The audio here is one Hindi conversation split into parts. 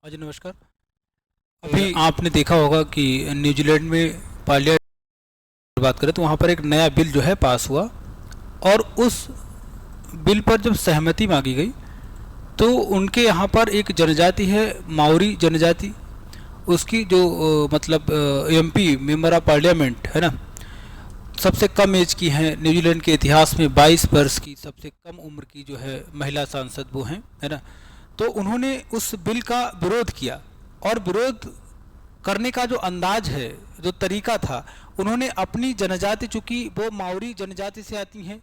हाँ जी, नमस्कार। अभी आपने देखा होगा कि न्यूजीलैंड में पार्लियामेंट की बात करें तो वहाँ पर एक नया बिल जो है पास हुआ। और उस बिल पर जब सहमति मांगी गई तो उनके यहाँ पर एक जनजाति है, माओरी जनजाति। उसकी जो मतलब एमपी मेंबर ऑफ पार्लियामेंट है ना, सबसे कम एज की हैं न्यूजीलैंड के इतिहास में। 22 वर्ष की सबसे कम उम्र की जो है महिला सांसद वो हैं, है ना। तो उन्होंने उस बिल का विरोध किया। और विरोध करने का जो अंदाज है, जो तरीका था, उन्होंने अपनी जनजाति, चूंकि वो माओरी जनजाति से आती हैं,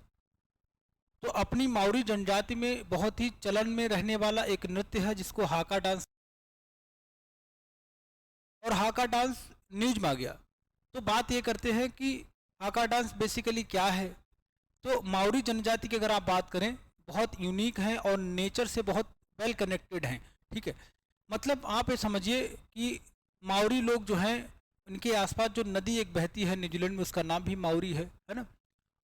तो अपनी माओरी जनजाति में बहुत ही चलन में रहने वाला एक नृत्य है जिसको हाका डांस, और हाका डांस न्यूज में आ गया। तो बात ये करते हैं कि हाका डांस बेसिकली क्या है। तो माओरी जनजाति की अगर आप बात करें, बहुत यूनिक हैं और नेचर से बहुत वेल कनेक्टेड हैं। ठीक है, मतलब आप ये समझिए कि माओरी लोग जो हैं, उनके आसपास जो नदी एक बहती है न्यूजीलैंड में, उसका नाम भी माओरी है ना।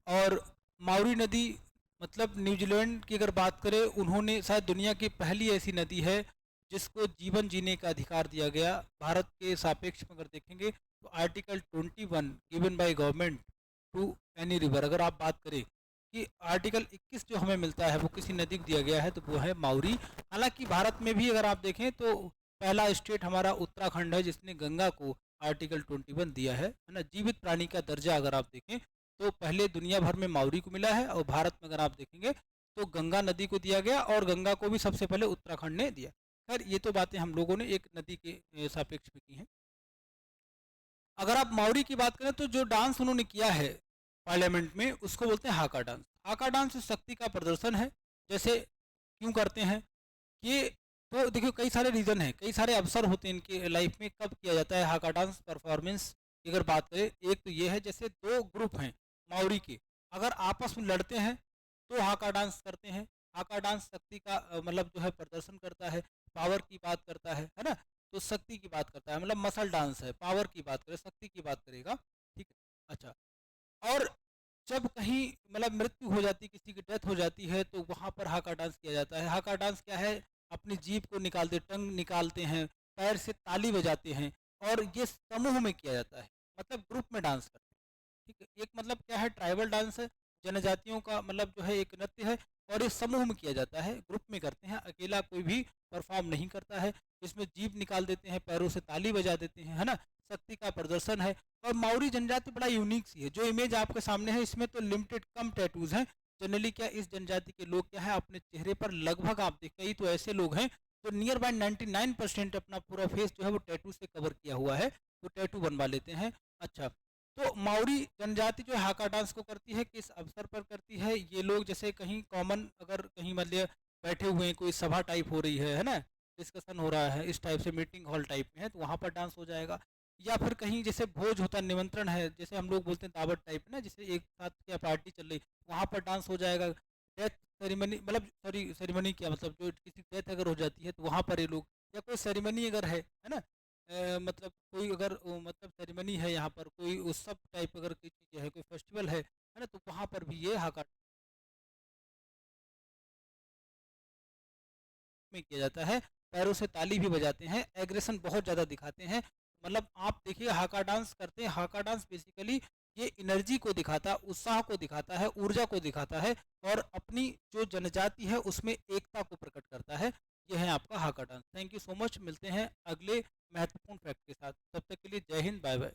और माओरी नदी, मतलब न्यूजीलैंड की अगर बात करें, उन्होंने शायद दुनिया की पहली ऐसी नदी है जिसको जीवन जीने का अधिकार दिया गया। भारत के सापेक्ष में अगर देखेंगे तो article 21 given by government to any river, अगर आप बात करें कि आर्टिकल 21 जो हमें मिलता है वो किसी नदी को दिया गया है तो वो है माउरी। हालांकि भारत में भी अगर आप देखें तो पहला स्टेट हमारा उत्तराखंड है जिसने गंगा को आर्टिकल 21 दिया है ना। जीवित प्राणी का दर्जा अगर आप देखें तो पहले दुनिया भर में माउरी को मिला है, और भारत में अगर आप देखेंगे तो गंगा नदी को दिया गया, और गंगा को भी सबसे पहले उत्तराखंड ने दिया। खैर, ये तो बातें हम लोगों ने एक नदी के सापेक्ष में की हैं। अगर आप माउरी की बात करें तो जो डांस उन्होंने किया है पार्लियामेंट में, उसको बोलते हैं हाका डांस। हाका डांस शक्ति का प्रदर्शन है। जैसे क्यों करते हैं ये, तो देखिए कई सारे रीज़न हैं, कई सारे अवसर होते हैं इनके लाइफ में कब किया जाता है हाका डांस परफॉर्मेंस की अगर बात करें। एक तो ये है, जैसे दो ग्रुप हैं माउरी के, अगर आपस में लड़ते हैं तो हाका डांस करते हैं। हाका डांस शक्ति का मतलब जो है प्रदर्शन करता है, पावर की बात करता है ना। तो शक्ति की बात करता है, मतलब मसल डांस है। पावर की बात करें, शक्ति की बात करेगा, ठीक है। अच्छा, और जब कहीं मतलब मृत्यु हो जाती है, किसी की डेथ हो जाती है, तो वहाँ पर हाका डांस किया जाता है। हाका डांस क्या है, अपनी जीभ को निकालते, टंग निकालते हैं, पैर से ताली बजाते हैं, और ये समूह में किया जाता है, मतलब ग्रुप में डांस करते हैं। ठीक है, एक मतलब क्या है, ट्राइबल डांस है, जनजातियों का मतलब जो है एक नृत्य है, और ये समूह में किया जाता है, ग्रुप में करते हैं, अकेला कोई भी परफॉर्म नहीं करता है। इसमें जीभ निकाल देते हैं, पैरों से ताली बजा देते हैं, है ना। शक्ति का प्रदर्शन है। और माउरी जनजाति बड़ा यूनिक सी है। जो इमेज आपके सामने है इसमें तो लिमिटेड कम टैटूज हैं। जनरली क्या इस जनजाति के लोग क्या है, अपने चेहरे पर लगभग आप देख, कई तो ऐसे लोग हैं जो नियर बाय 99% अपना पूरा फेस जो है वो टैटू से कवर किया हुआ है, तो टैटू बनवा लेते हैं। अच्छा, तो माउरी जनजाति जो हाका डांस को करती है, किस अवसर पर करती है ये लोग, जैसे कहीं कॉमन, अगर कहीं मतलब बैठे हुए हैं, कोई सभा टाइप हो रही है ना, डिस्कशन हो रहा है, इस टाइप से मीटिंग हॉल टाइप में है, तो वहाँ पर डांस हो जाएगा। या फिर कहीं जैसे भोज होता है, निमंत्रण है, जैसे हम लोग बोलते हैं दावत टाइप ना, जैसे एक साथ क्या पार्टी चल रही, वहाँ पर डांस हो जाएगा। डेथ सेरेमनी, मतलब सॉरी सेरेमनी क्या, मतलब जो किसी डेथ अगर हो जाती है तो वहाँ पर ये लोग, या कोई सेरेमनी अगर है ना, मतलब कोई अगर मतलब सेरेमनी है, यहाँ पर कोई उत्सव टाइप अगर कोई चीज़ है, कोई फेस्टिवल है ना, तो वहाँ पर भी ये हाका में किया जाता है। पैरों से ताली भी बजाते हैं, एग्रेशन बहुत ज़्यादा दिखाते हैं। मतलब आप देखिए हाका डांस करते हैं, हाका डांस बेसिकली ये एनर्जी को दिखाता है, उत्साह को दिखाता है, ऊर्जा को दिखाता है, और अपनी जो जनजाति है उसमें एकता को प्रकट करता है। ये है आपका हाका dance. Thank you so much, मिलते हैं अगले महत्वपूर्ण फैक्ट के साथ। तब तक के लिए जय हिंद, बाय बाय।